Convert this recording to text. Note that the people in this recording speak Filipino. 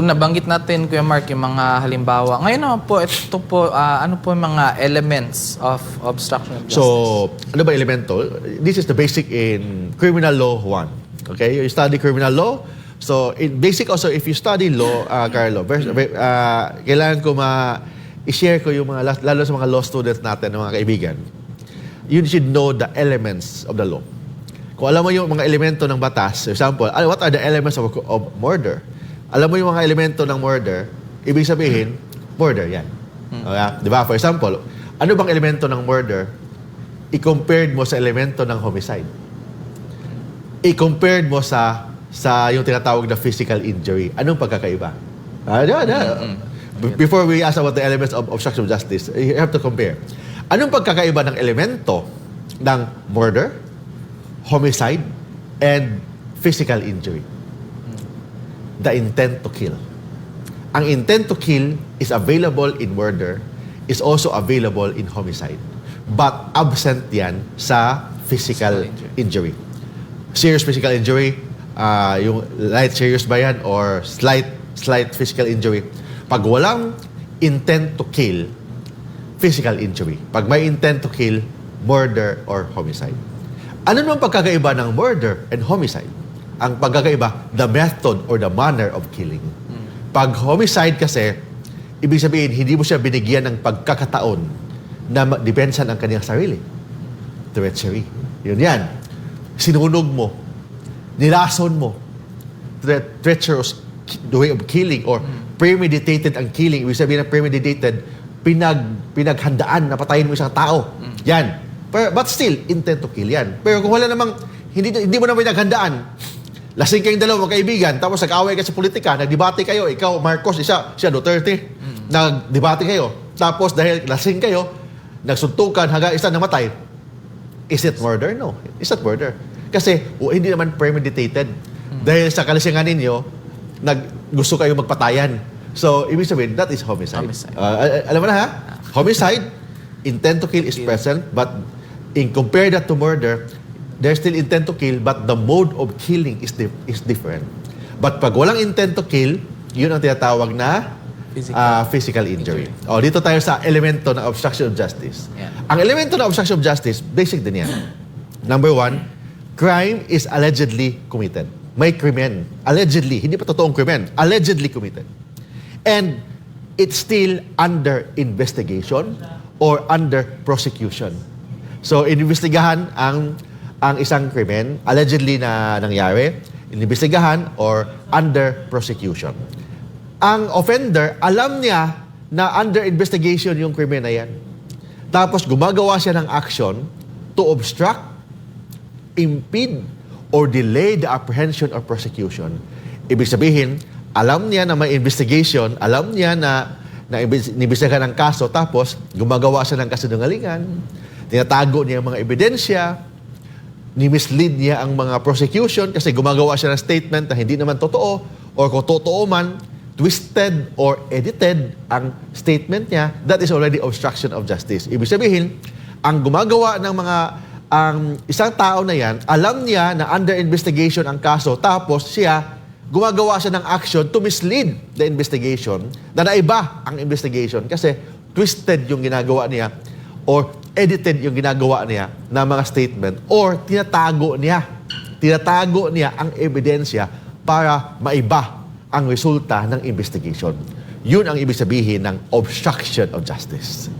Nabanggit natin, Kuya Mark, yung mga halimbawa. Ngayon naman po, ito po, ano po yung mga elements of obstruction of justice? So, ano ba elemento? This is the basic in criminal law 1. Okay? You study criminal law. So, in basic also, if you study law, Carlo, kailangan ko i-share ko yung mga, lalo sa mga law students natin, mga kaibigan. You should know the elements of the law. Kung alam mo yung mga elemento ng batas, for example, what are the elements of murder? Alam mo yung mga elemento ng murder, ibig sabihin, murder yan. Okay? Di ba? For example, ano bang elemento ng murder? I-compared mo sa elemento ng homicide. I-compared mo sa yung tinatawag na physical injury. Anong pagkakaiba? Before we ask about the elements of obstruction of justice, you have to compare. Anong pagkakaiba ng elemento ng murder, homicide, and physical injury? The intent to kill. Ang intent to kill is available in murder, is also available in homicide. But absent yan sa physical injury. Serious physical injury, yung light serious ba yan or slight physical injury. Pag walang intent to kill, physical injury. Pag may intent to kill, murder or homicide. Ano naman pagkakaiba ng murder and homicide? Ang pagkakaiba, the method or the manner of killing. Pag homicide kasi, ibig sabihin, hindi mo siya binigyan ng pagkakataon na depensan ang kanyang sarili. Treachery. Yun yan. Sinunog mo. Nilason mo. Treacherous way of killing or premeditated ang killing. Ibig sabihin na premeditated, pinaghandaan na patayin mo isang tao. Yan. But still, intent to kill yan. Pero kung wala namang, hindi mo na pinaghandaan, lasing kayong dalawang kaibigan, tapos nag-away ka sa politika, nagdebate kayo, ikaw, Marcos, siya Duterte, nagdebate kayo. Tapos dahil lasing kayo, nagsuntukan hanggang isa namatay. Is it murder? No. It's not murder. Kasi hindi naman premeditated. Dahil sa kalasingan ninyo, gusto kayo magpatayan. So, ibig sabihin, that is homicide. Alam mo na ha? Homicide, intent to kill is present, but in compare that to murder, there's still intent to kill, but the mode of killing is different. But pag walang intent to kill, yun ang tinatawag na physical injury. O, dito tayo sa elemento ng obstruction of justice. Yeah. Ang elemento ng obstruction of justice, basic din yan. Number 1, crime is allegedly committed. May krimen. Allegedly. Hindi pa totoong krimen. Allegedly committed. And it's still under investigation or under prosecution. So, inimbestigahan ang isang krimen, allegedly na nangyari, inimbestigahan or under prosecution. Ang offender, alam niya na under investigation yung krimen na yan. Tapos gumagawa siya ng action to obstruct, impede, or delay the apprehension or prosecution. Ibig sabihin, alam niya na may investigation, alam niya na inimbestigahan ng kaso, tapos gumagawa siya ng kasinungalingan, tinatago niya ang mga ebidensya, ni-mislead niya ang mga prosecution kasi gumagawa siya ng statement na hindi naman totoo, or kung totoo man, twisted or edited ang statement niya, that is already obstruction of justice. Ibig sabihin, ang gumagawa ng ang isang tao na yan, alam niya na under investigation ang kaso, tapos gumagawa siya ng action to mislead the investigation, na naiba ang investigation kasi twisted yung ginagawa niya or edited yung ginagawa niya na mga statement or tinatago niya ang ebidensya para maiba ang resulta ng investigation. Yun ang ibig sabihin ng obstruction of justice.